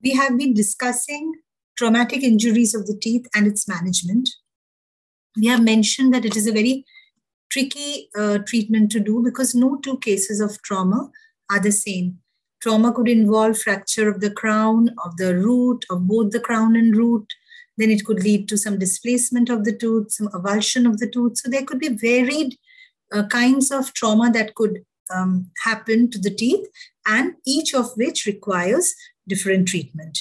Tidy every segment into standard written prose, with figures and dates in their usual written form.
We have been discussing traumatic injuries of the teeth and its management. We have mentioned that it is a very tricky treatment to do because no two cases of trauma are the same. Trauma could involve fracture of the crown, of the root, of both the crown and root. Then it could lead to some displacement of the tooth, some avulsion of the tooth. So there could be varied kinds of trauma that could happen to the teeth, and each of which requires different treatment.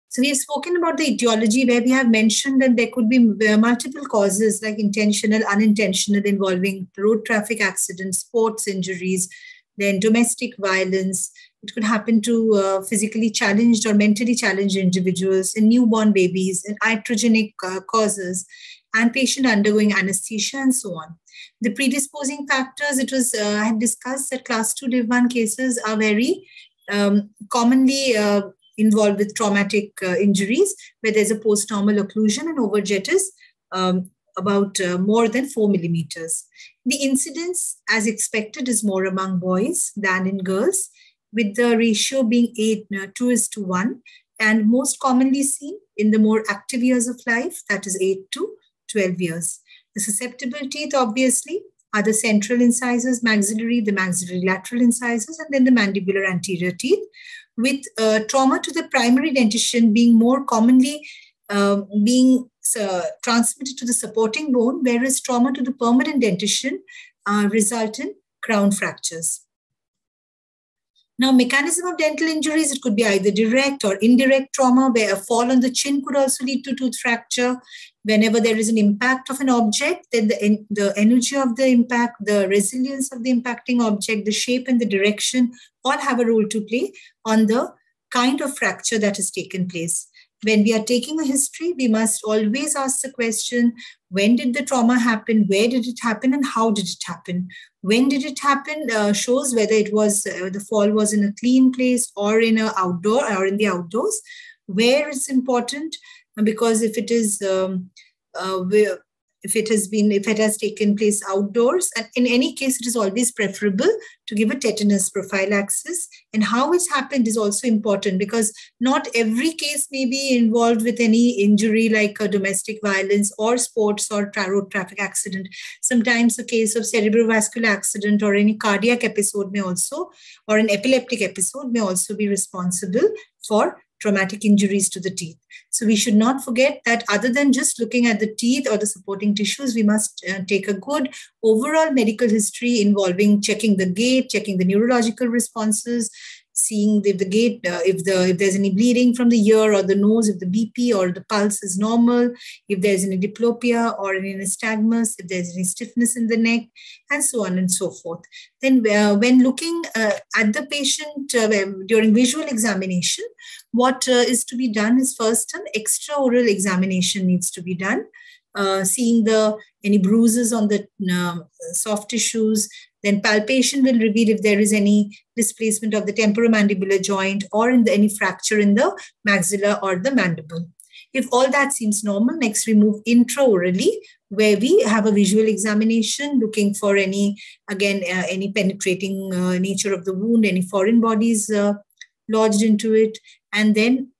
So we have spoken about the etiology, where we have mentioned that there could be multiple causes like intentional, unintentional, involving road traffic accidents, sports injuries, then domestic violence. It could happen to physically challenged or mentally challenged individuals, and newborn babies, and iatrogenic causes, and patient undergoing anesthesia, and so on. The predisposing factors, I had discussed that class 2 div 1 cases are very commonly involved with traumatic injuries, where there's a post-normal occlusion and overjet is about more than 4 millimeters. The incidence, as expected, is more among boys than in girls, with the ratio being 2:1, and most commonly seen in the more active years of life, that is 8 to 12 years. The susceptible teeth, obviously, are the central incisors, the maxillary lateral incisors, and then the mandibular anterior teeth, with trauma to the primary dentition being more commonly being transmitted to the supporting bone, whereas trauma to the permanent dentition result in crown fractures. Now, mechanism of dental injuries, it could be either direct or indirect trauma, where a fall on the chin could also lead to tooth fracture. Whenever there is an impact of an object, then the energy of the impact, the resilience of the impacting object, the shape and the direction all have a role to play on the kind of fracture that has taken place. When we are taking a history, we must always ask the question, when did the trauma happen, where did it happen, and how did it happen? When did it happen shows whether it was the fall was in a clean place or in an outdoor or in the outdoors. Where it's important, because if it is if it has taken place outdoors, and in any case, it is always preferable to give a tetanus prophylaxis. And how it's happened is also important, because not every case may be involved with any injury like a domestic violence or sports or road traffic accident. Sometimes a case of cerebrovascular accident or any cardiac episode may also, or an epileptic episode may also be responsible for traumatic injuries to the teeth. So we should not forget that other than just looking at the teeth or the supporting tissues, we must take a good overall medical history involving checking the gait, checking the neurological responses, seeing if the gait, if there's any bleeding from the ear or the nose, if the BP or the pulse is normal, if there's any diplopia or any nystagmus, if there's any stiffness in the neck, and so on and so forth. Then when looking at the patient during visual examination, what is to be done is first an extraoral examination needs to be done, seeing any bruises on the soft tissues. Then palpation will reveal if there is any displacement of the temporomandibular joint or any fracture in the maxilla or the mandible. If all that seems normal, next we move intraorally, where we have a visual examination looking for any penetrating nature of the wound, any foreign bodies lodged into it. And then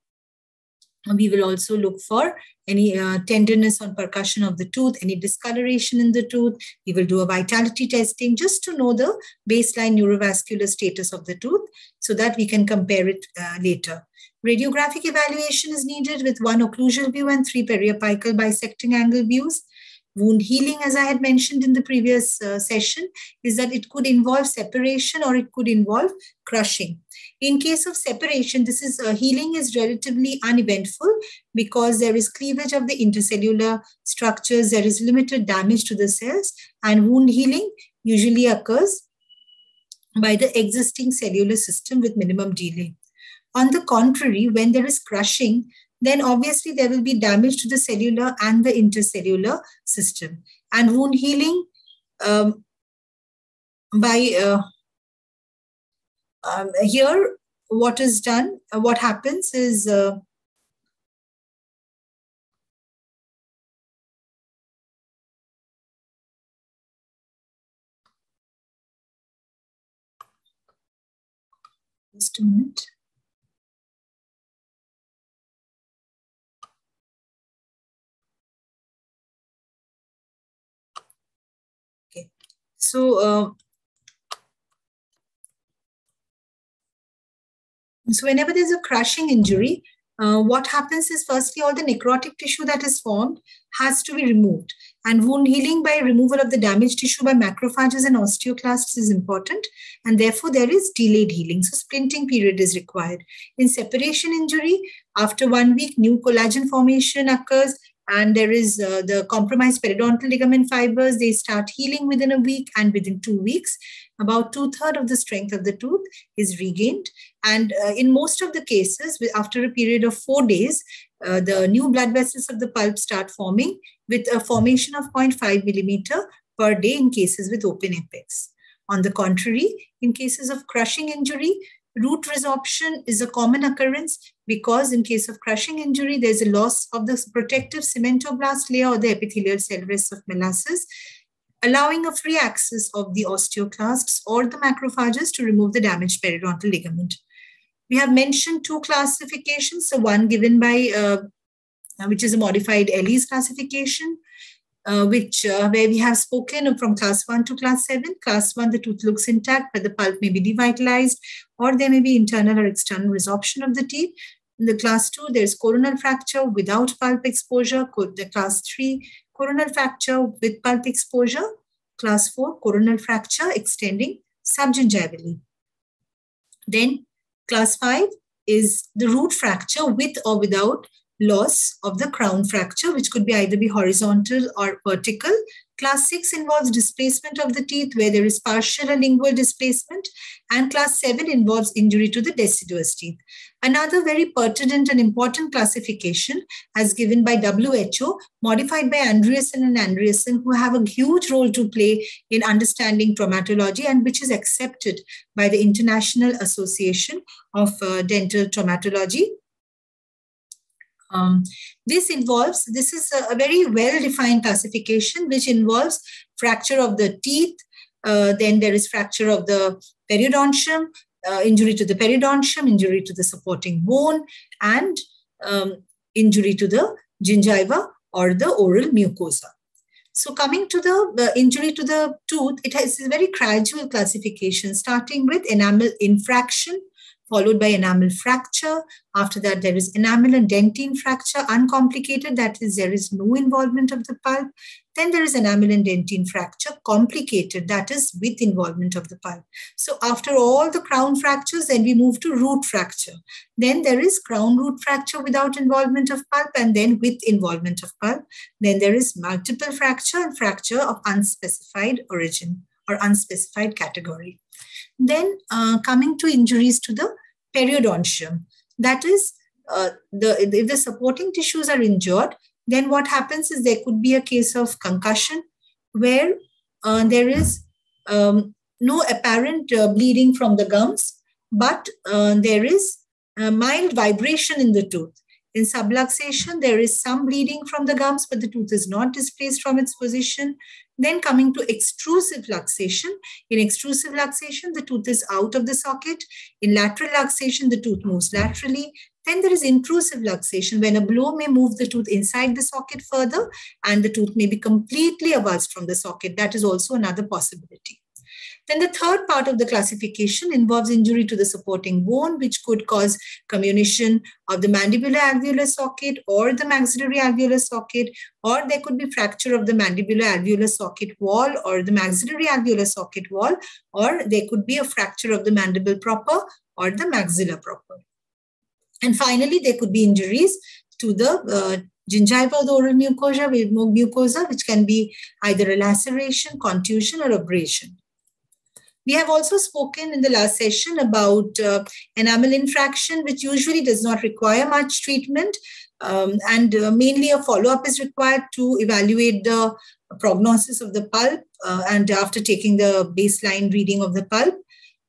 we will also look for any tenderness on percussion of the tooth, any discoloration in the tooth. We will do a vitality testing just to know the baseline neurovascular status of the tooth so that we can compare it later. Radiographic evaluation is needed with 1 occlusal view and 3 periapical bisecting angle views. Wound healing, as I had mentioned in the previous session, is that it could involve separation or it could involve crushing. In case of separation, healing is relatively uneventful because there is cleavage of the intercellular structures, there is limited damage to the cells, and wound healing usually occurs by the existing cellular system with minimum delay. On the contrary, when there is crushing, then obviously there will be damage to the cellular and the intercellular system. And wound healing here, what is done, what happens is Just a minute. Okay. So whenever there's a crushing injury, what happens is firstly all the necrotic tissue that is formed has to be removed. And wound healing by removal of the damaged tissue by macrophages and osteoclasts is important. And therefore, there is delayed healing. So splinting period is required. In separation injury, after 1 week, new collagen formation occurs. And there is the compromised periodontal ligament fibers. They start healing within a week, and within 2 weeks, about 2/3 of the strength of the tooth is regained. And in most of the cases, after a period of 4 days, the new blood vessels of the pulp start forming with a formation of 0.5 millimeter per day in cases with open apex. On the contrary, in cases of crushing injury, root resorption is a common occurrence because in case of crushing injury, there's a loss of the protective cementoblast layer or the epithelial cell rests of Melasses, allowing a free access of the osteoclasts or the macrophages to remove the damaged periodontal ligament. We have mentioned 2 classifications. So one given by, which is a modified Ellis classification, where we have spoken from class 1 to class 7. Class 1, the tooth looks intact, but the pulp may be devitalized, or there may be internal or external resorption of the teeth. In the class 2, there's coronal fracture without pulp exposure. The class 3, coronal fracture with pulp exposure. Class 4, coronal fracture extending subgingivally. Then class 5 is the root fracture with or without loss of the crown fracture, which could be either be horizontal or vertical. Class 6 involves displacement of the teeth where there is partial or lingual displacement, and class 7 involves injury to the deciduous teeth. Another very pertinent and important classification as given by WHO, modified by Andreasen and Andreasen, who have a huge role to play in understanding traumatology and which is accepted by the International Association of Dental Traumatology. This is a very well-defined classification which involves fracture of the teeth, then there is fracture of the periodontium, injury to the periodontium, injury to the supporting bone, and injury to the gingiva or the oral mucosa. So coming to the injury to the tooth, it has a very gradual classification starting with enamel infraction, followed by enamel fracture. After that, there is enamel and dentine fracture, uncomplicated, that is, there is no involvement of the pulp. Then there is enamel and dentine fracture, complicated, that is, with involvement of the pulp. So after all the crown fractures, then we move to root fracture. Then there is crown root fracture without involvement of pulp, and then with involvement of pulp. Then there is multiple fracture and fracture of unspecified origin or unspecified category. Then coming to injuries to the periodontium, that is, if the supporting tissues are injured, then what happens is there could be a case of concussion where there is no apparent bleeding from the gums, but there is mild vibration in the tooth. In subluxation, there is some bleeding from the gums, but the tooth is not displaced from its position. Then coming to extrusive luxation. In extrusive luxation, the tooth is out of the socket. In lateral luxation, the tooth moves laterally. Then there is intrusive luxation, when a blow may move the tooth inside the socket further, and the tooth may be completely avulsed from the socket. That is also another possibility. Then the third part of the classification involves injury to the supporting bone, which could cause comminution of the mandibular alveolar socket or the maxillary alveolar socket, or there could be fracture of the mandibular alveolar socket wall or the maxillary alveolar socket wall, or there could be a fracture of the mandible proper or the maxilla proper. And finally, there could be injuries to the gingiva or the oral mucosa, which can be either a laceration, contusion, or abrasion. We have also spoken in the last session about enamel infraction, which usually does not require much treatment, and mainly a follow-up is required to evaluate the prognosis of the pulp and after taking the baseline reading of the pulp.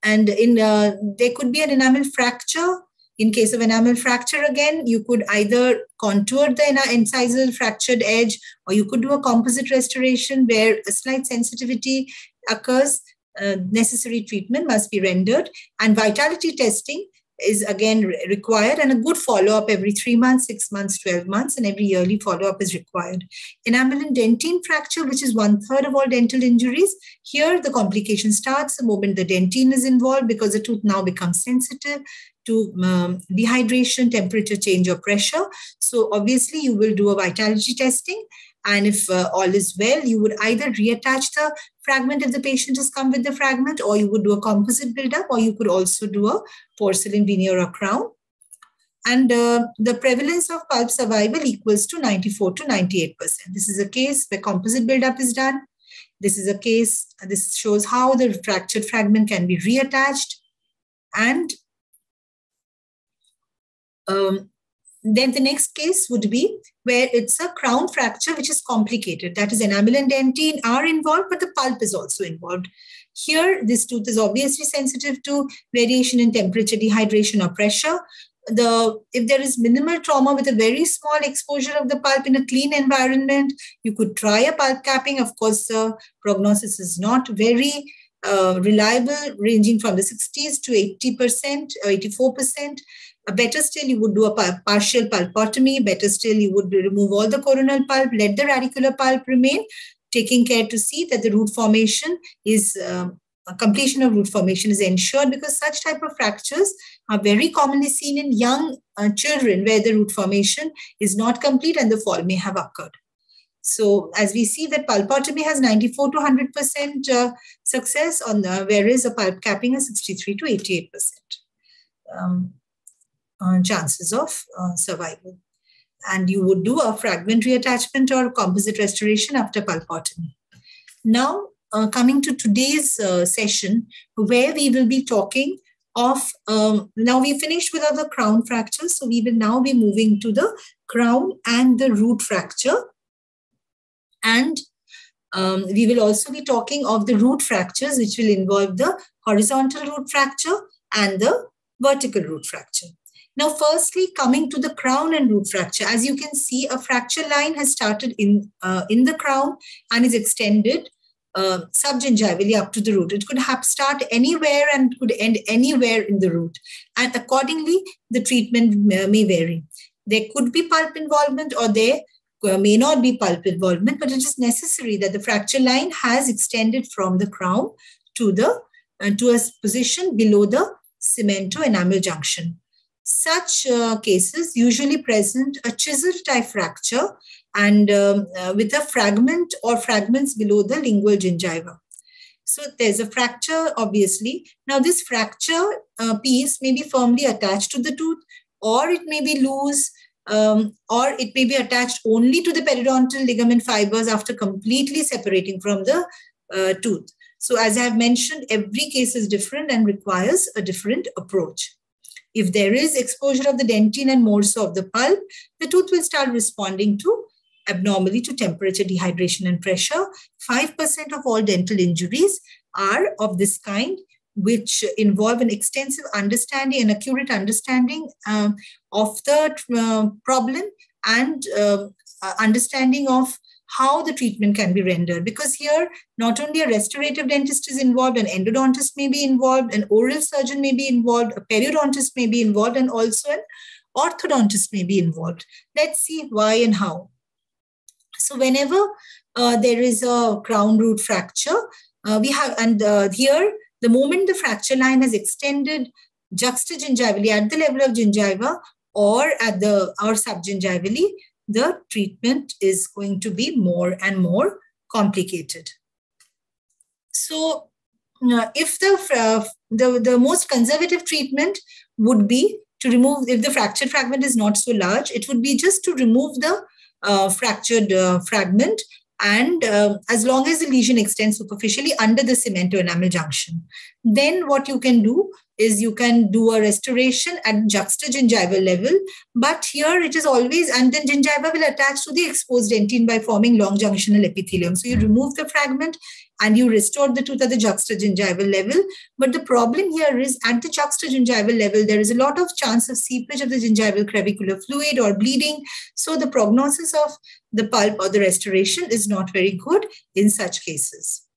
And there could be an enamel fracture. In case of enamel fracture, again, you could either contour the incisal fractured edge, or you could do a composite restoration where a slight sensitivity occurs. necessary treatment must be rendered, and vitality testing is again required, and a good follow-up every 3 months, 6 months, 12 months, and every yearly follow-up is required. Enamel and dentine fracture, which is 1/3 of all dental injuries, here the complication starts the moment the dentine is involved, because the tooth now becomes sensitive to dehydration, temperature change, or pressure. So obviously you will do a vitality testing, and if all is well, you would either reattach the fragment if the patient has come with the fragment, or you would do a composite buildup, or you could also do a porcelain veneer or crown. And the prevalence of pulp survival equals to 94 to 98%. This is a case where composite buildup is done. This is a case, this shows how the fractured fragment can be reattached. And then the next case would be where it's a crown fracture, which is complicated. That is, enamel and dentine are involved, but the pulp is also involved. Here, this tooth is obviously sensitive to variation in temperature, dehydration, or pressure. If there is minimal trauma with a very small exposure of the pulp in a clean environment, you could try a pulp capping. Of course, the prognosis is not very reliable, ranging from the 60s to 80% or 84%. Better still, you would do a partial pulpotomy. Better still, you would remove all the coronal pulp, let the radicular pulp remain, taking care to see that the root formation is, completion of root formation is ensured, because such type of fractures are very commonly seen in young children where the root formation is not complete and the fall may have occurred. So as we see that pulpotomy has 94 to 100% success, whereas a pulp capping has 63 to 88%. Chances of survival. And you would do a fragment reattachment or composite restoration after pulpotomy. Now, coming to today's session, where we will be talking of, now we finished with other crown fractures, so we will now be moving to the crown and the root fracture. And we will also be talking of the root fractures, which will involve the horizontal root fracture and the vertical root fracture. Now, firstly, coming to the crown and root fracture, as you can see, a fracture line has started in the crown and is extended subgingivally up to the root. It could start anywhere and could end anywhere in the root. And accordingly, the treatment may vary. There could be pulp involvement, or there may not be pulp involvement, but it is necessary that the fracture line has extended from the crown to a position below the cemento-enamel junction. Such cases usually present a chisel type fracture and with a fragment or fragments below the lingual gingiva. So there's a fracture, obviously. Now this fracture piece may be firmly attached to the tooth, or it may be loose, or it may be attached only to the periodontal ligament fibers after completely separating from the tooth. So as I have mentioned, every case is different and requires a different approach. If there is exposure of the dentine and more so of the pulp, the tooth will start responding abnormally to temperature, dehydration, and pressure. 5% of all dental injuries are of this kind, which involve an extensive understanding and accurate understanding of the problem and understanding of how the treatment can be rendered. Because here, not only a restorative dentist is involved, an endodontist may be involved, an oral surgeon may be involved, a periodontist may be involved, and also an orthodontist may be involved. Let's see why and how. So whenever there is a crown root fracture, here, the moment the fracture line has extended juxtagingivally at the level of gingiva or subgingivally, the treatment is going to be more and more complicated. So if the most conservative treatment would be to remove, if the fractured fragment is not so large, it would be just to remove the fractured fragment, and as long as the lesion extends superficially under the cemento-enamel junction. Then what you can do is you can do a restoration at juxtagingival level, but here it is always, and then gingiva will attach to the exposed dentine by forming long junctional epithelium. So you remove the fragment and you restore the tooth at the juxtagingival level. But the problem here is at the juxtagingival level, there is a lot of chance of seepage of the gingival crevicular fluid or bleeding. So the prognosis of the pulp or the restoration is not very good in such cases.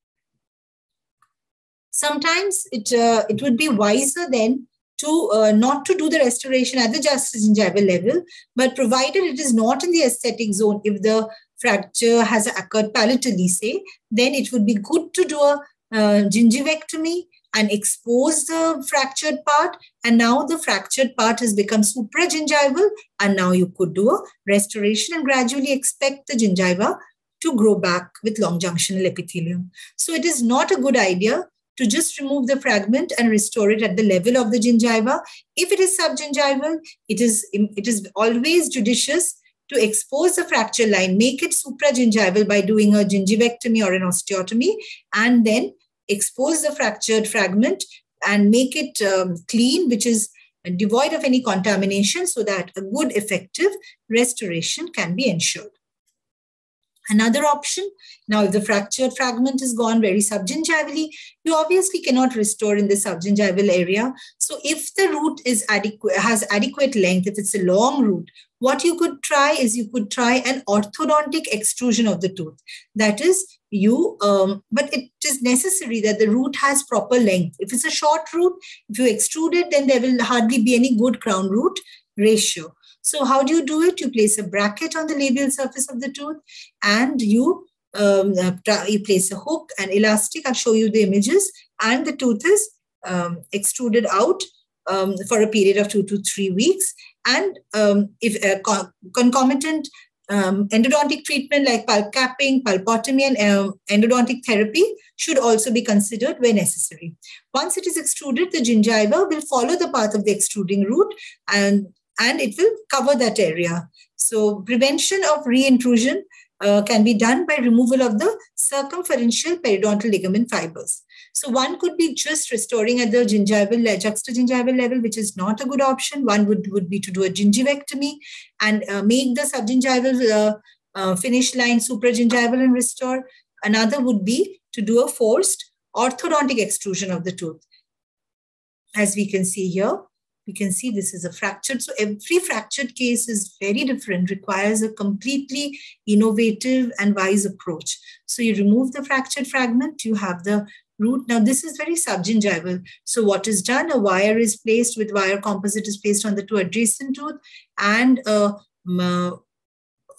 Sometimes it would be wiser then to not to do the restoration at the juxtagingival level, but provided it is not in the aesthetic zone, if the fracture has occurred palatally, say, then it would be good to do a gingivectomy and expose the fractured part. And now the fractured part has become supragingival, and now you could do a restoration and gradually expect the gingiva to grow back with long junctional epithelium. So it is not a good idea to just remove the fragment and restore it at the level of the gingiva. If it is subgingival, it is always judicious to expose the fracture line, make it supragingival by doing a gingivectomy or an osteotomy, and then expose the fractured fragment and make it clean, which is devoid of any contamination, so that a good effective restoration can be ensured. Another option, now if the fractured fragment is gone very subgingivally, you obviously cannot restore in the subgingival area. So if the root is has adequate length, if it's a long root, what you could try is you could try an orthodontic extrusion of the tooth. That is, but it is necessary that the root has proper length. If it's a short root, if you extrude it, then there will hardly be any good crown root ratio. So how do you do it? You place a bracket on the labial surface of the tooth, and you place a hook and elastic. I'll show you the images, and the tooth is extruded out for a period of 2 to 3 weeks. And if concomitant endodontic treatment like pulp capping, pulpotomy, and endodontic therapy should also be considered where necessary. Once it is extruded, the gingiva will follow the path of the extruding root, and it will cover that area. So prevention of reintrusion can be done by removal of the circumferential periodontal ligament fibers. So one could be just restoring at the juxtagingival level, which is not a good option. One would be to do a gingivectomy and make the subgingival finish line supragingival and restore. Another would be to do a forced orthodontic extrusion of the tooth. As we can see here, we can see this is a fractured. So every fractured case is very different, requires a completely innovative and wise approach. So you remove the fractured fragment, you have the root. Now this is very subgingival. So what is done? A wire is placed with wire composite is placed on the two adjacent tooth, and a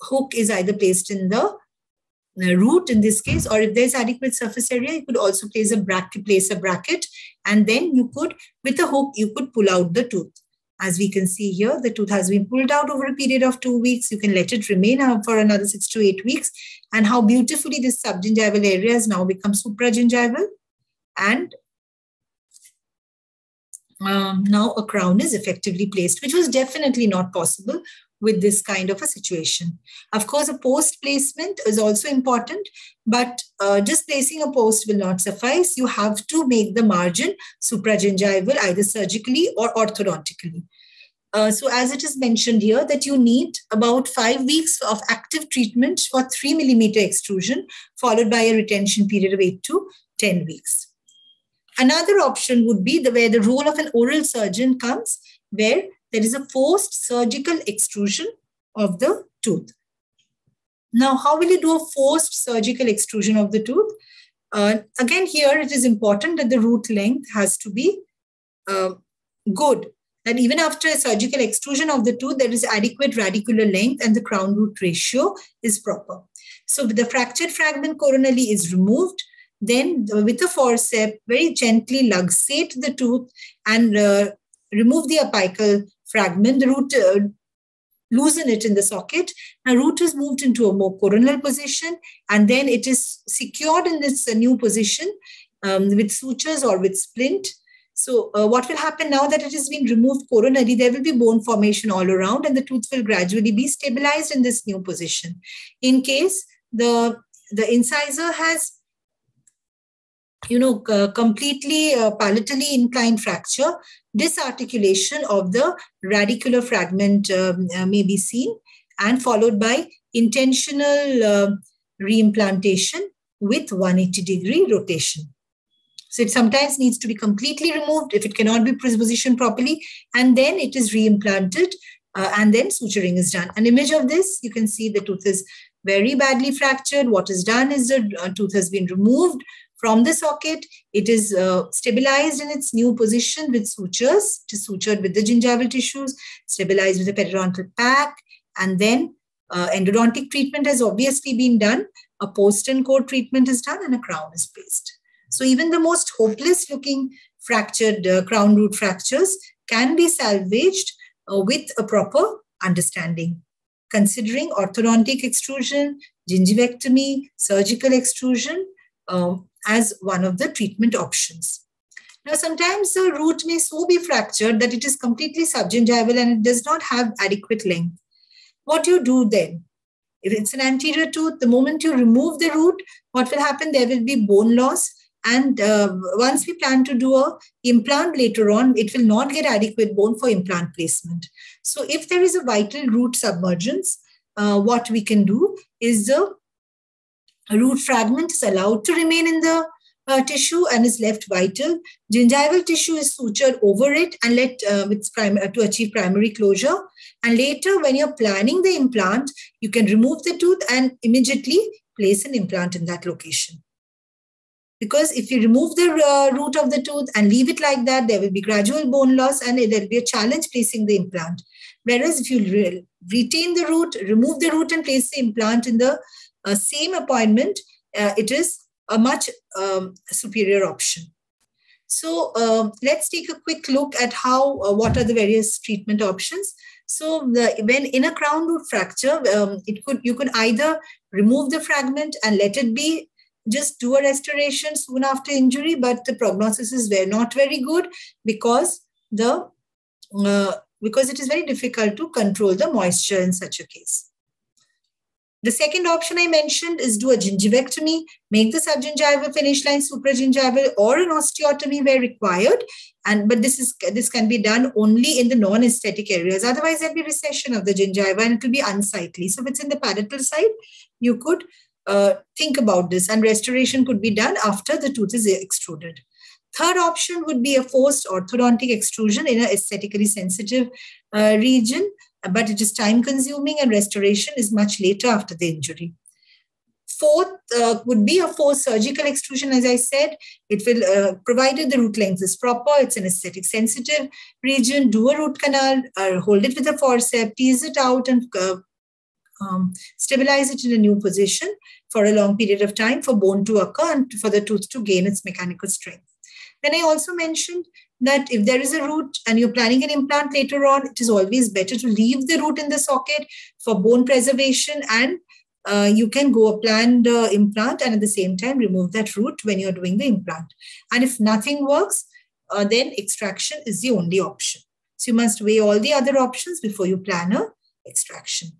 hook is either placed in the root in this case, or if there's adequate surface area, you could also place a bracket, and then you could, with a hook, you could pull out the tooth. As we can see here, the tooth has been pulled out over a period of 2 weeks. You can let it remain for another 6 to 8 weeks. And how beautifully this subgingival area has now become supragingival. And now a crown is effectively placed, which was definitely not possible with this kind of a situation. Of course, a post placement is also important, but just placing a post will not suffice. You have to make the margin supragingival either surgically or orthodontically. So as it is mentioned here, that you need about 5 weeks of active treatment for 3 millimeter extrusion, followed by a retention period of 8 to 10 weeks. Another option would be where the role of an oral surgeon comes, where there is a forced surgical extrusion of the tooth. Now, how will you do a forced surgical extrusion of the tooth? Again, here it is important that the root length has to be good. That even after a surgical extrusion of the tooth, there is adequate radicular length and the crown root ratio is proper. So the fractured fragment coronally is removed. Then with a forceps, very gently luxate the tooth and remove the apical fragment. The root, loosen it in the socket. Now root is moved into a more coronal position, and then it is secured in this new position with sutures or with splint. So what will happen now that it has been removed coronally, there will be bone formation all around, and the tooth will gradually be stabilized in this new position. In case the incisor has completely palatally inclined fracture, disarticulation of the radicular fragment may be seen, and followed by intentional reimplantation with 180-degree rotation. So it sometimes needs to be completely removed if it cannot be positioned properly, and then it is reimplanted, and then suturing is done. An image of this, you can see the tooth is very badly fractured. What is done is the tooth has been removed From the socket, it is stabilized in its new position with sutures. It is sutured with the gingival tissues, stabilized with a periodontal pack, and then endodontic treatment has obviously been done. A post and core treatment is done, and a crown is placed. So even the most hopeless looking fractured crown root fractures can be salvaged with a proper understanding, considering orthodontic extrusion, gingivectomy, surgical extrusion as one of the treatment options. Now, sometimes the root may so be fractured that it is completely subgingival and it does not have adequate length. What do you do then? If it's an anterior tooth, the moment you remove the root, what will happen? There will be bone loss. And once we plan to do an implant later on, it will not get adequate bone for implant placement. So if there is a vital root submergence, what we can do is the root fragment is allowed to remain in the tissue and is left vital. Gingival tissue is sutured over it and let to achieve primary closure. And later, when you're planning the implant, you can remove the tooth and immediately place an implant in that location. Because if you remove the root of the tooth and leave it like that, there will be gradual bone loss and there will be a challenge placing the implant. Whereas if you retain the root, remove the root and place the implant in the same appointment, it is a much superior option. So let's take a quick look at what are the various treatment options. So when in a crown root fracture, you could either remove the fragment and let it be, just do a restoration soon after injury, but the prognosis is not very good because it is very difficult to control the moisture in such a case. The second option I mentioned is do a gingivectomy, make the subgingival finish line supragingival, or an osteotomy where required. But this can be done only in the non-aesthetic areas. Otherwise, there'll be recession of the gingiva and it will be unsightly. So if it's in the palatal side, you could think about this, and restoration could be done after the tooth is extruded. Third option would be a forced orthodontic extrusion in an aesthetically sensitive region, but it is time consuming and restoration is much later after the injury. Fourth would be a forced surgical extrusion. As I said, it will, provided the root length is proper, it's an aesthetic sensitive region, do a root canal, hold it with a forceps, tease it out and stabilize it in a new position for a long period of time for bone to occur and for the tooth to gain its mechanical strength. Then I also mentioned that if there is a root and you're planning an implant later on, it is always better to leave the root in the socket for bone preservation, and you can go a planned implant and at the same time remove that root when you're doing the implant. And if nothing works, then extraction is the only option. So you must weigh all the other options before you plan an extraction.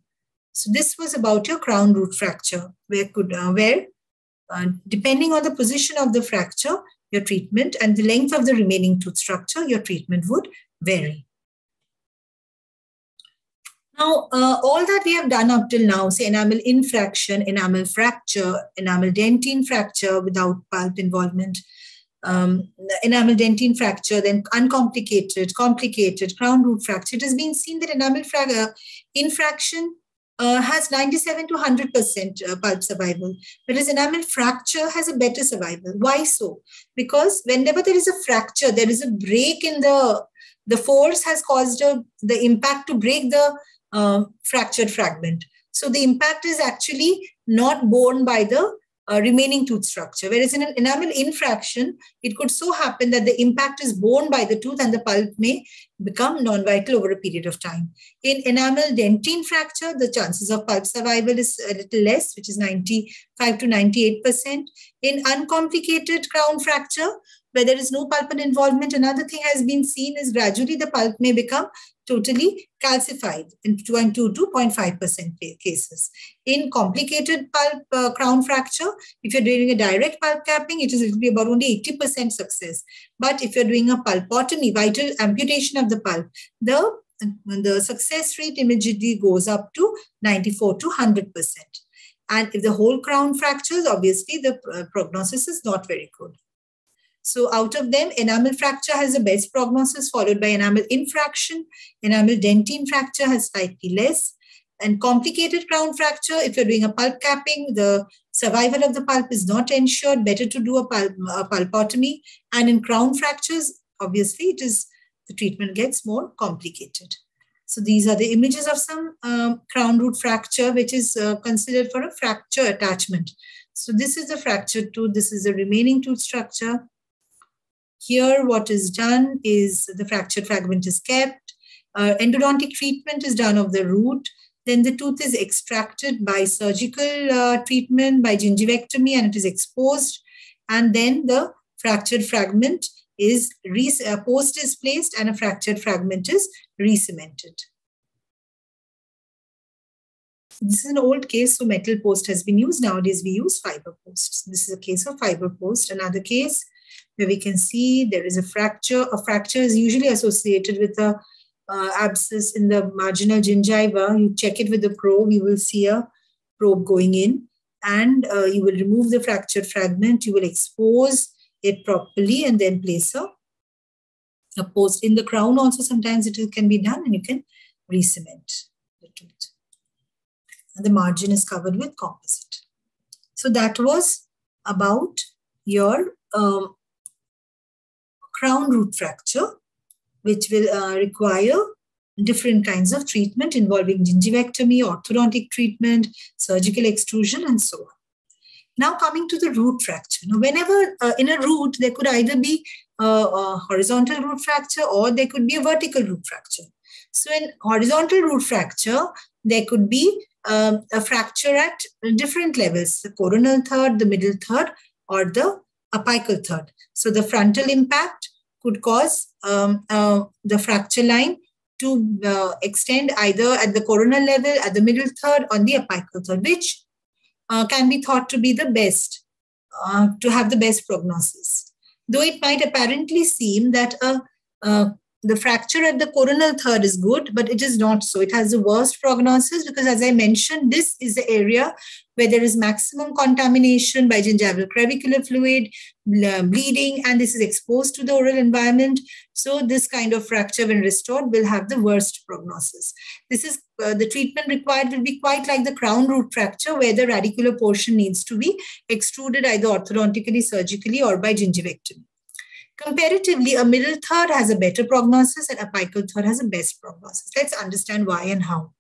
So this was about your crown root fracture, where depending on the position of the fracture, your treatment and the length of the remaining tooth structure, your treatment would vary. Now, all that we have done up till now, say enamel infraction, enamel fracture, enamel dentine fracture without pulp involvement, enamel dentine fracture, then uncomplicated, complicated, crown root fracture, it has been seen that enamel infraction has 97 to 100% pulp survival, whereas enamel fracture has a better survival. Why so? Because whenever there is a fracture, there is a break in the force has caused the impact to break the fractured fragment. So the impact is actually not borne by the remaining tooth structure. Whereas in an enamel infraction, it could so happen that the impact is borne by the tooth and the pulp may become non-vital over a period of time. In enamel dentine fracture, the chances of pulp survival is a little less, which is 95 to 98%. In uncomplicated crown fracture, where there is no pulp involvement, another thing has been seen is gradually the pulp may become totally calcified in 2 to 2.5% cases. In complicated pulp crown fracture, if you're doing a direct pulp capping, it will be about only 80% success. But if you're doing a pulpotomy, vital amputation of the pulp, the success rate immediately goes up to 94 to 100%. And if the whole crown fractures, obviously the prognosis is not very good. So out of them, enamel fracture has the best prognosis, followed by enamel infraction. Enamel dentine fracture has slightly less. And complicated crown fracture, if you're doing a pulp capping, the survival of the pulp is not ensured, better to do a pulpotomy. And in crown fractures, obviously, the treatment gets more complicated. So these are the images of some crown root fracture, which is considered for a fracture attachment. So this is the fractured tooth. This is the remaining tooth structure. Here, what is done is the fractured fragment is kept. Endodontic treatment is done of the root. Then the tooth is extracted by surgical treatment, by gingivectomy, and it is exposed. And then the fractured fragment is post is placed and a fractured fragment is re-cemented. This is an old case, so metal post has been used. Nowadays, we use fiber posts. This is a case of fiber post. Another case where we can see there is a fracture. A fracture is usually associated with a abscess in the marginal gingiva. You check it with the probe, you will see a probe going in, and you will remove the fractured fragment. You will expose it properly and then place a post. In the crown also, sometimes it can be done, and you can re-cement the tooth. And the margin is covered with composite. So that was about your crown root fracture, which will require different kinds of treatment involving gingivectomy, orthodontic treatment, surgical extrusion, and so on. Now coming to the root fracture. Now, whenever in a root, there could either be a horizontal root fracture or there could be a vertical root fracture. So in horizontal root fracture, there could be a fracture at different levels, the coronal third, the middle third, or the apical third. So the frontal impact could cause the fracture line to extend either at the coronal level, at the middle third, or the apical third, which can be thought to be the best, to have the best prognosis. Though it might apparently seem that the fracture at the coronal third is good, but it is not so. It has the worst prognosis because, as I mentioned, this is the area where there is maximum contamination by gingival crevicular fluid, bleeding, and this is exposed to the oral environment. So this kind of fracture, when restored, will have the worst prognosis. This is the treatment required will be quite like the crown root fracture, where the radicular portion needs to be extruded either orthodontically, surgically, or by gingivectomy. Comparatively, a middle third has a better prognosis and apical third has a best prognosis. Let's understand why and how.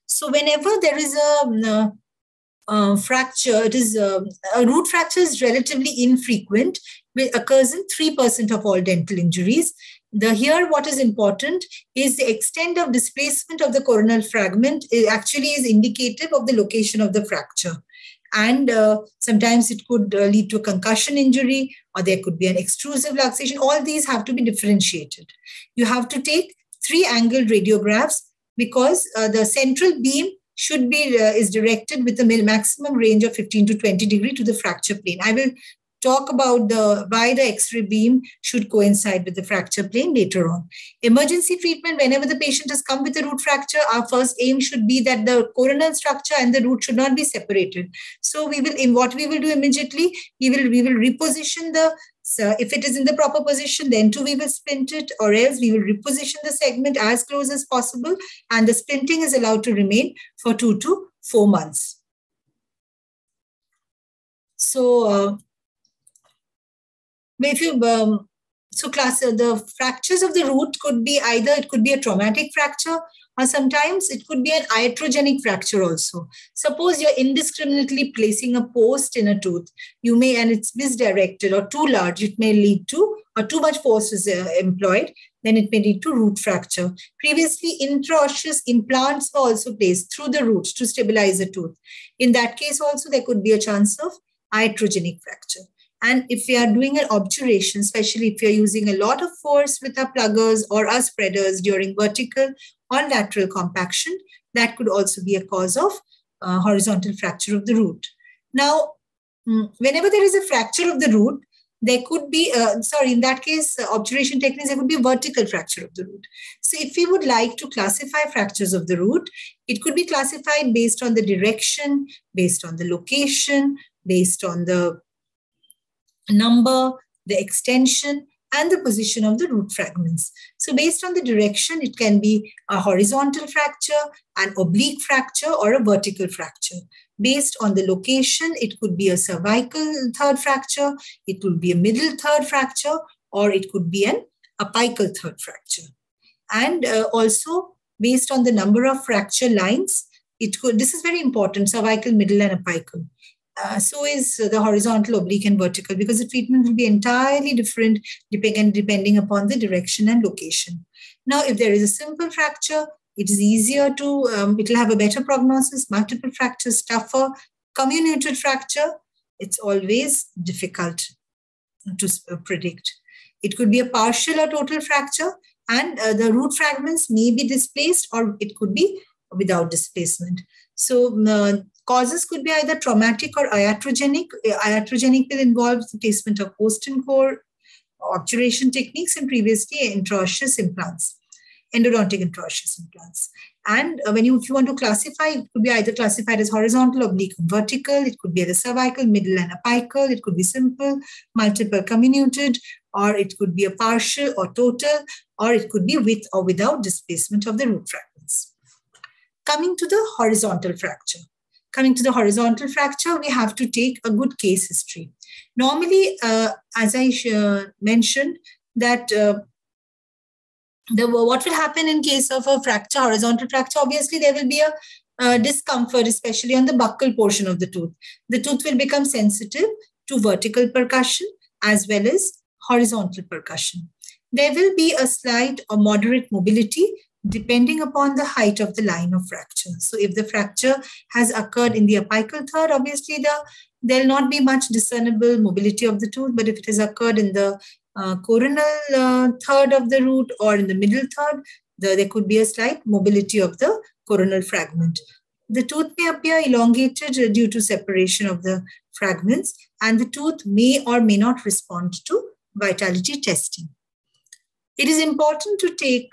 So whenever there is a fracture, it is a root fracture is relatively infrequent. It occurs in 3% of all dental injuries. Here, what is important is the extent of displacement of the coronal fragment actually is indicative of the location of the fracture. And sometimes it could lead to a concussion injury, or there could be an extrusive luxation. All these have to be differentiated. You have to take 3-angled radiographs because the central beam should be is directed with a maximum range of 15 to 20 degrees to the fracture plane. I will talk about why the X-ray beam should coincide with the fracture plane later on. Emergency treatment, whenever the patient has come with a root fracture, our first aim should be that the coronal structure and the root should not be separated. So what we will do immediately, we will reposition if it is in the proper position, then too we will splint it, or else we will reposition the segment as close as possible, and the splinting is allowed to remain for 2 to 4 months. So, if you the fractures of the root could be either it could be a traumatic fracture, or sometimes it could be an iatrogenic fracture also. Suppose you're indiscriminately placing a post in a tooth, you may, and it's misdirected or too large, it may lead to, or too much force is employed, then it may lead to root fracture. Previously, intraosseous implants were also placed through the roots to stabilize the tooth. In that case also, there could be a chance of iatrogenic fracture. And if we are doing an obturation, especially if we are using a lot of force with our pluggers or our spreaders during vertical or lateral compaction, that could also be a cause of horizontal fracture of the root. Now, whenever there is a fracture of the root, there could be, in that case, obturation techniques, there could be a vertical fracture of the root. So if we would like to classify fractures of the root, it could be classified based on the direction, based on the location, based on the number, the extension, and the position of the root fragments. So based on the direction, it can be a horizontal fracture, an oblique fracture, or a vertical fracture. Based on the location, it could be a cervical third fracture, it could be a middle third fracture, or it could be an apical third fracture. And also based on the number of fracture lines, this is very important, cervical, middle, and apical. So is the horizontal, oblique, and vertical, because the treatment will be entirely different depending upon the direction and location. Now, if there is a simple fracture, it is easier to, it will have a better prognosis. Multiple fractures, tougher. Comminuted fracture, it's always difficult to predict. It could be a partial or total fracture, and the root fragments may be displaced, or it could be without displacement. So causes could be either traumatic or iatrogenic. Iatrogenic will involve the placement of post and core obturation techniques and previously intraosseous implants, endodontic intraosseous implants. And if you want to classify, it could be either classified as horizontal, oblique, and vertical. It could be either cervical, middle, and apical. It could be simple, multiple, comminuted, or it could be a partial or total, or it could be with or without displacement of the root fragments. Coming to the horizontal fracture. We have to take a good case history. Normally, as I mentioned, that what will happen in case of a fracture, horizontal fracture, obviously there will be a discomfort, especially on the buccal portion of the tooth. The tooth will become sensitive to vertical percussion as well as horizontal percussion. There will be a slight or moderate mobility depending upon the height of the line of fracture. So if the fracture has occurred in the apical third, obviously there will not be much discernible mobility of the tooth, but if it has occurred in the coronal third of the root or in the middle third, there could be a slight mobility of the coronal fragment. The tooth may appear elongated due to separation of the fragments, and the tooth may or may not respond to vitality testing. It is important to take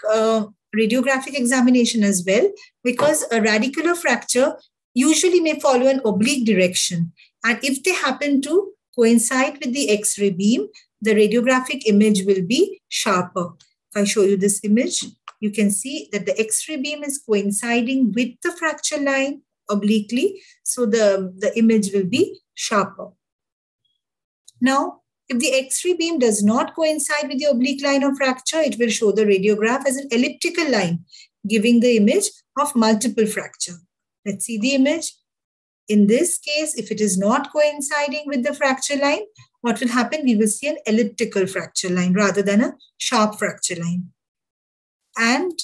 radiographic examination as well, because a radicular fracture usually may follow an oblique direction. And if they happen to coincide with the X-ray beam, the radiographic image will be sharper. If I show you this image, you can see that the X-ray beam is coinciding with the fracture line obliquely. So the image will be sharper. Now, if the X-ray beam does not coincide with the oblique line of fracture, it will show the radiograph as an elliptical line, giving the image of multiple fracture. Let's see the image. In this case, if it is not coinciding with the fracture line, what will happen? We will see an elliptical fracture line rather than a sharp fracture line. And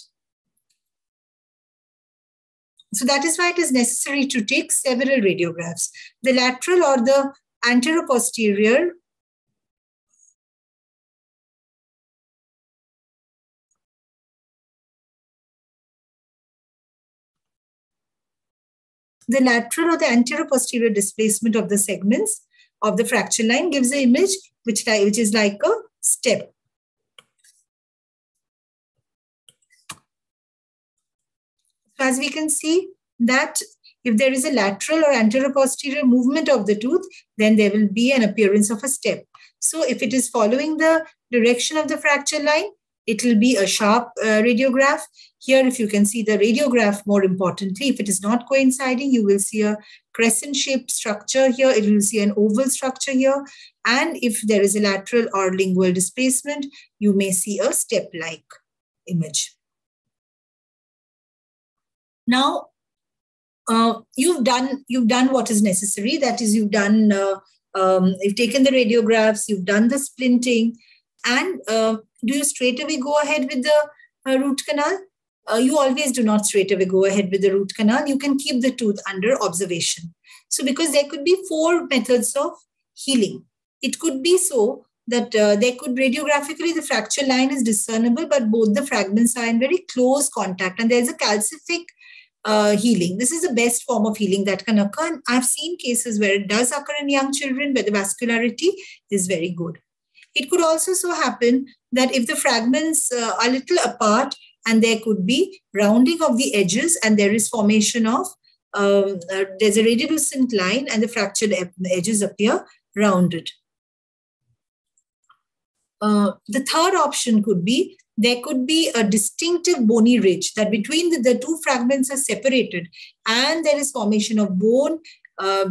so that is why it is necessary to take several radiographs. The lateral or the anteroposterior the lateral or the anteroposterior displacement of the segments of the fracture line gives an image which is like a step. So as we can see that if there is a lateral or anteroposterior movement of the tooth, then there will be an appearance of a step. So if it is following the direction of the fracture line, it will be a sharp radiograph. Here, if you can see the radiograph, more importantly, if it is not coinciding, you will see a crescent-shaped structure here. It will see an oval structure here. And if there is a lateral or lingual displacement, you may see a step-like image. Now, you've done what is necessary. That is, you've taken the radiographs, you've done the splinting, and do you straight away go ahead with the root canal? You always do not straight away go ahead with the root canal. You can keep the tooth under observation. So because there could be 4 methods of healing. It could be so that there could radiographically the fracture line is discernible, but both the fragments are in very close contact and there's a calcific healing. This is the best form of healing that can occur. And I've seen cases where it does occur in young children where the vascularity is very good. It could also so happen that if the fragments are a little apart and there could be rounding of the edges and there is formation of, there's a radiolucent line and the fractured edges appear rounded. the third option could be there could be a distinctive bony ridge that between the two fragments are separated and there is formation of bone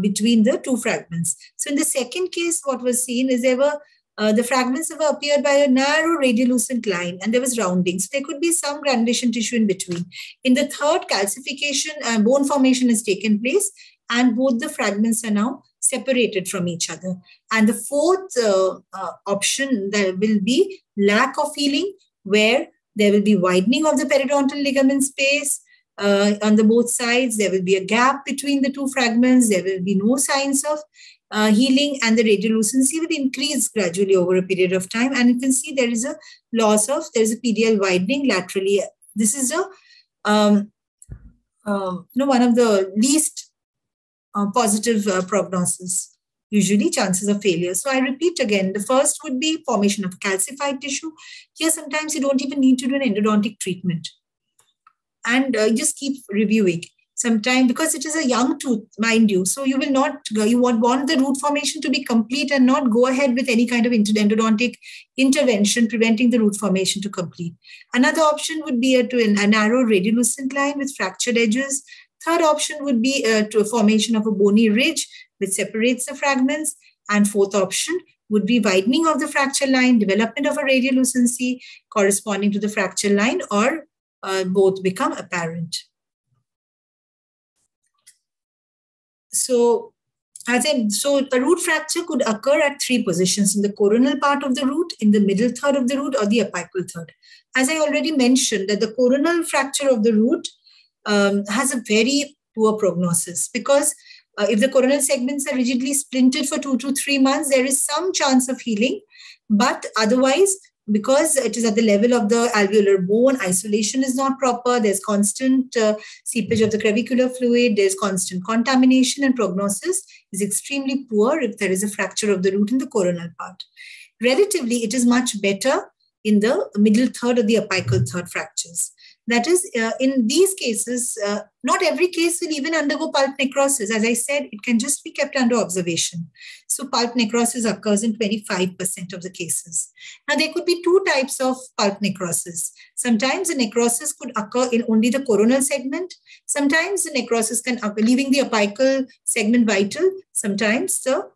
between the two fragments. So in the second case, what was seen is there were the fragments were appeared by a narrow radiolucent line and there was rounding. So there could be some granulation tissue in between. In the third, calcification, bone formation has taken place and both the fragments are now separated from each other. And the fourth option, there will be lack of healing, where there will be widening of the periodontal ligament space on the both sides. There will be a gap between the two fragments. There will be no signs of healing, and the radiolucency will increase gradually over a period of time. And you can see there is a loss of, there is a PDL widening laterally. This is one of the least positive prognosis, usually chances of failure. So I repeat again, the first would be formation of calcified tissue. Here, sometimes you don't even need to do an endodontic treatment. And just keep reviewing. Sometimes, because it is a young tooth, mind you, so you will not, you want the root formation to be complete and not go ahead with any kind of endodontic intervention, preventing the root formation to complete. Another option would be a narrow radiolucent line with fractured edges. Third option would be to a formation of a bony ridge which separates the fragments. And fourth option would be widening of the fracture line, development of a radiolucency corresponding to the fracture line, or both become apparent. So a root fracture could occur at three positions: in the coronal part of the root, in the middle third of the root, or the apical third. As I already mentioned, that the coronal fracture of the root has a very poor prognosis, because if the coronal segments are rigidly splinted for 2 to 3 months, there is some chance of healing. But otherwise, because it is at the level of the alveolar bone, isolation is not proper, there's constant seepage of the crevicular fluid, there's constant contamination, and prognosis is extremely poor if there is a fracture of the root in the coronal part. Relatively, it is much better in the middle third or the apical third fractures. That is, in these cases, not every case will even undergo pulp necrosis. As I said, it can just be kept under observation. So pulp necrosis occurs in 25% of the cases. Now, there could be two types of pulp necrosis. Sometimes the necrosis could occur in only the coronal segment. Sometimes the necrosis can occur, leaving the apical segment vital. Sometimes the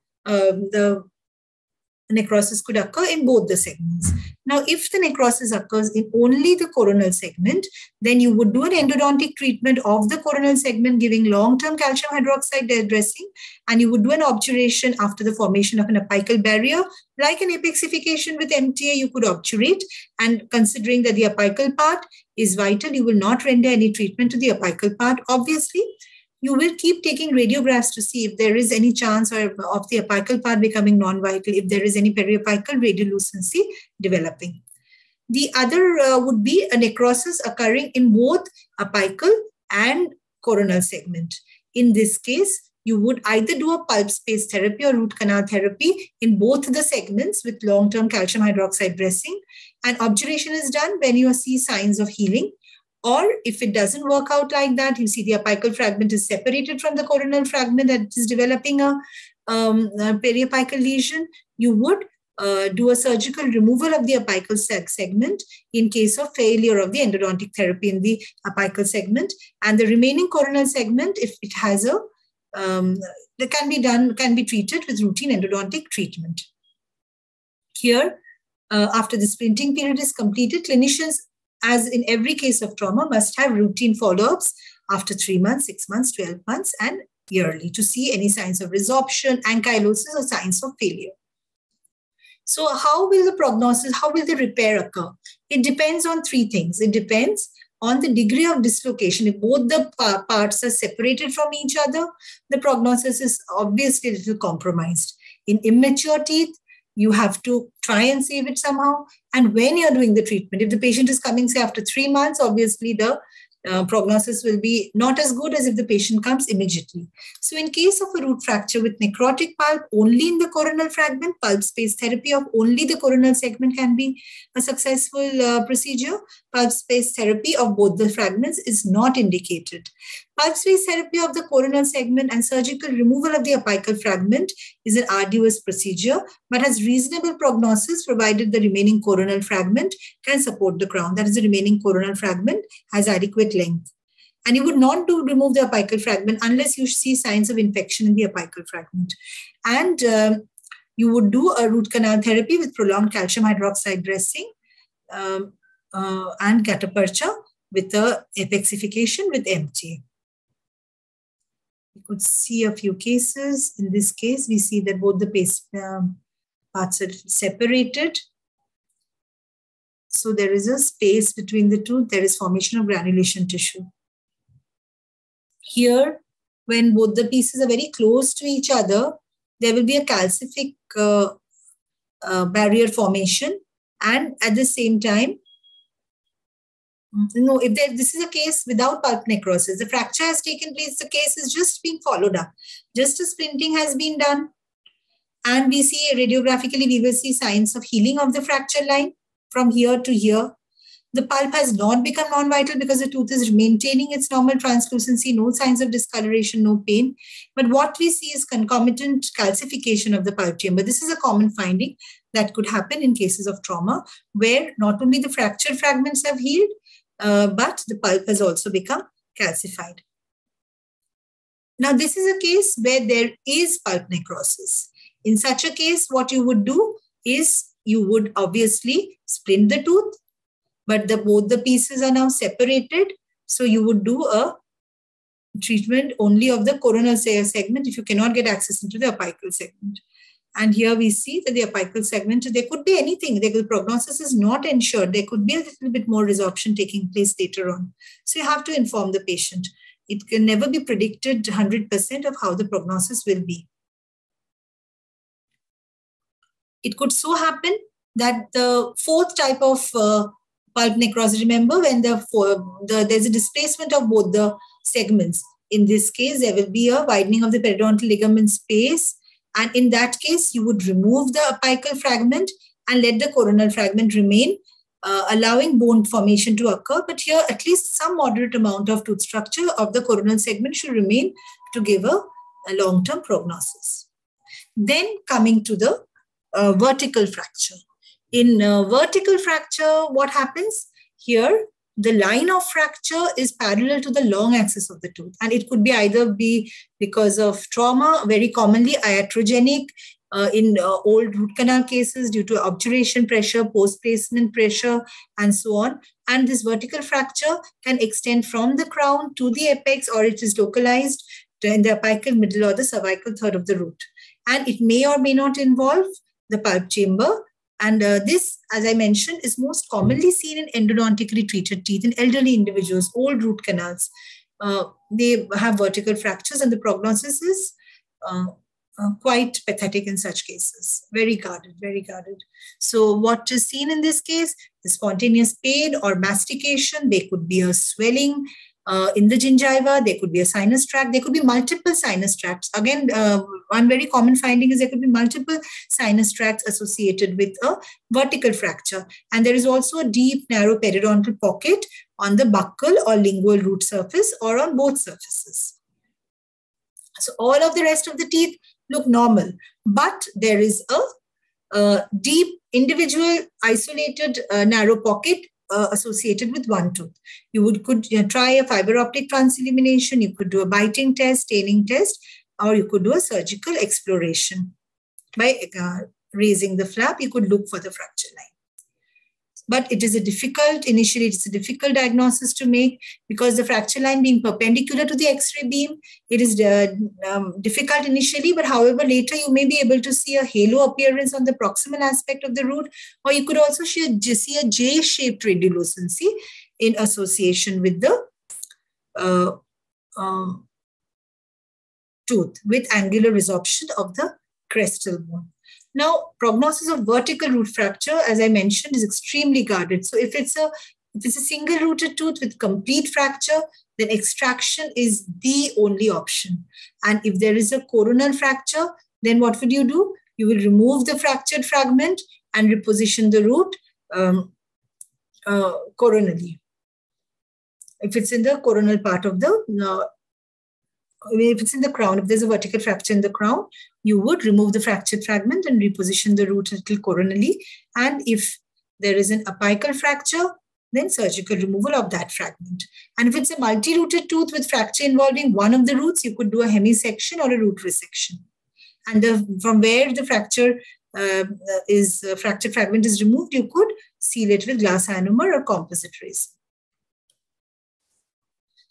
necrosis could occur in both the segments. Now, if the necrosis occurs in only the coronal segment, then you would do an endodontic treatment of the coronal segment, giving long-term calcium hydroxide dressing, and you would do an obturation after the formation of an apical barrier. Like an apexification with MTA, you could obturate, and considering that the apical part is vital, you will not render any treatment to the apical part. Obviously, you will keep taking radiographs to see if there is any chance of the apical part becoming non-vital, if there is any periapical radiolucency developing. The other would be a necrosis occurring in both apical and coronal segment. In this case, you would either do a pulp space therapy or root canal therapy in both the segments with long-term calcium hydroxide dressing, and obturation is done when you see signs of healing. Or if it doesn't work out like that, you see the apical fragment is separated from the coronal fragment that is developing a periapical lesion, you would do a surgical removal of the apical segment in case of failure of the endodontic therapy in the apical segment. And the remaining coronal segment, if it has that can be treated with routine endodontic treatment. Here, after the splinting period is completed, clinicians, as in every case of trauma, must have routine follow-ups after 3 months, 6 months, 12 months, and yearly to see any signs of resorption, ankylosis, or signs of failure. So how will the prognosis, how will the repair occur? It depends on three things. It depends on the degree of dislocation. If both the parts are separated from each other, the prognosis is obviously a little compromised. In immature teeth, you have to try and save it somehow. And when you're doing the treatment, if the patient is coming, say, after 3 months, obviously the prognosis will be not as good as if the patient comes immediately. So in case of a root fracture with necrotic pulp only in the coronal fragment, pulp space therapy of only the coronal segment can be a successful procedure. Pulp space therapy of both the fragments is not indicated. Pulse-based therapy of the coronal segment and surgical removal of the apical fragment is an arduous procedure, but has reasonable prognosis provided the remaining coronal fragment can support the crown. That is, the remaining coronal fragment has adequate length. And you would not remove the apical fragment unless you see signs of infection in the apical fragment. And you would do a root canal therapy with prolonged calcium hydroxide dressing and gutta-percha with the apexification with MTA. You could see a few cases. In this case, we see that both the paste parts are separated. So there is a space between the two. There is formation of granulation tissue. Here, when both the pieces are very close to each other, there will be a calcific barrier formation, and at the same time, if this is a case without pulp necrosis, the fracture has taken place, the case is just being followed up. Just a splinting has been done, and we see radiographically, we will see signs of healing of the fracture line from here to here. The pulp has not become non-vital because the tooth is maintaining its normal translucency, no signs of discoloration, no pain. But what we see is concomitant calcification of the pulp chamber. This is a common finding that could happen in cases of trauma, where not only the fractured fragments have healed, but the pulp has also become calcified. Now, this is a case where there is pulp necrosis. In such a case, what you would do is you would obviously splint the tooth, but both the pieces are now separated. So you would do a treatment only of the coronal segment if you cannot get access into the apical segment. And here we see that the apical segment, there could be anything. The prognosis is not ensured. There could be a little bit more resorption taking place later on. So you have to inform the patient. It can never be predicted 100% of how the prognosis will be. It could so happen that the fourth type of pulp necrosis, remember, when there's a displacement of both the segments. In this case, there will be a widening of the periodontal ligament space. And in that case, you would remove the apical fragment and let the coronal fragment remain, allowing bone formation to occur. But here, at least some moderate amount of tooth structure of the coronal segment should remain to give a long-term prognosis. Then coming to the vertical fracture. In vertical fracture, what happens? Here, the line of fracture is parallel to the long axis of the tooth. And it could be either because of trauma, very commonly iatrogenic, in old root canal cases due to obturation pressure, post-placement pressure, and so on. And this vertical fracture can extend from the crown to the apex, or it is localized in the apical middle or the cervical third of the root. And it may or may not involve the pulp chamber. And this, as I mentioned, is most commonly seen in endodontically treated teeth in elderly individuals, old root canals. They have vertical fractures, and the prognosis is quite pathetic in such cases. Very guarded, very guarded. So what is seen in this case is spontaneous pain or mastication. There could be a swelling in the gingiva. There could be a sinus tract. There could be multiple sinus tracts. Again, one very common finding is there could be multiple sinus tracts associated with a vertical fracture. And there is also a deep, narrow periodontal pocket on the buccal or lingual root surface or on both surfaces. So all of the rest of the teeth look normal, but there is a deep, individual, isolated, narrow pocket associated with one tooth. You could try a fiber optic transillumination, you could do a biting test, staining test, or you could do a surgical exploration. By raising the flap, you could look for the fracture line. But it is initially it's a difficult diagnosis to make because the fracture line being perpendicular to the X-ray beam, it is difficult initially, but however, later you may be able to see a halo appearance on the proximal aspect of the root, or you could also see a J-shaped radiolucency in association with the tooth with angular resorption of the crestal bone. Now, prognosis of vertical root fracture, as I mentioned, is extremely guarded. So if it's a single-rooted tooth with complete fracture, then extraction is the only option. And if there is a coronal fracture, then what would you do? You will remove the fractured fragment and reposition the root coronally. If it's in the coronal part of the if it's in the crown, if there's a vertical fracture in the crown, you would remove the fractured fragment and reposition the root a little coronally. And if there is an apical fracture, then surgical removal of that fragment. And if it's a multi-rooted tooth with fracture involving one of the roots, you could do a hemisection or a root resection. And from where the fractured fragment is removed, you could seal it with glass ionomer or composite resin.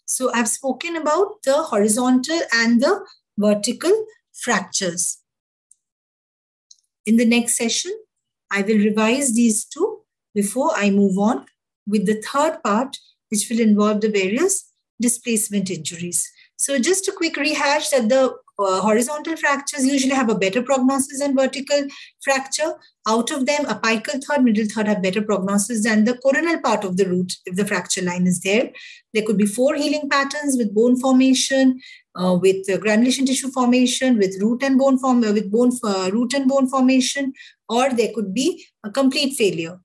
So I've spoken about the horizontal and the vertical fractures. In the next session, I will revise these two before I move on with the third part, which will involve the various displacement injuries. So just a quick rehash that the horizontal fractures usually have a better prognosis than vertical fracture. Out of them, apical third, middle third have better prognosis than the coronal part of the root if the fracture line is there. There could be 4 healing patterns with bone formation, with granulation tissue formation, with root and bone formation, or there could be a complete failure.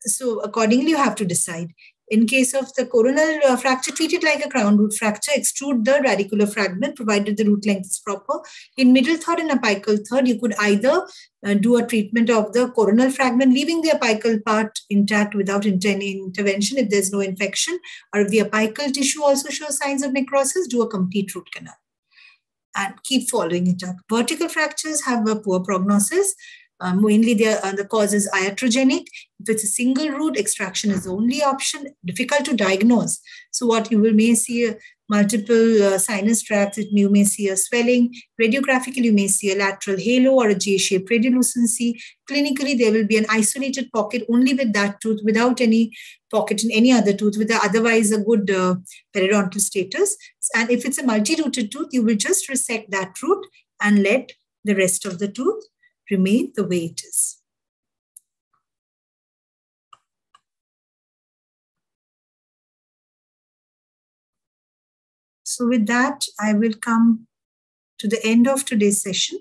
So accordingly, you have to decide. In case of the coronal fracture, treat it like a crown root fracture, extrude the radicular fragment provided the root length is proper. In middle third and apical third, you could either do a treatment of the coronal fragment, leaving the apical part intact without any intervention if there's no infection, or if the apical tissue also shows signs of necrosis, do a complete root canal and keep following it up. Vertical fractures have a poor prognosis. Mainly the cause is iatrogenic. If it's a single root, extraction is the only option. Difficult to diagnose. So what you may see multiple sinus tracts, you may see a swelling. Radiographically, you may see a lateral halo or a J-shaped radiolucency. Clinically, there will be an isolated pocket only with that tooth, without any pocket in any other tooth, with otherwise a good periodontal status. And if it's a multi-rooted tooth, you will just resect that root and let the rest of the tooth remain the way it is. So with that, I will come to the end of today's session.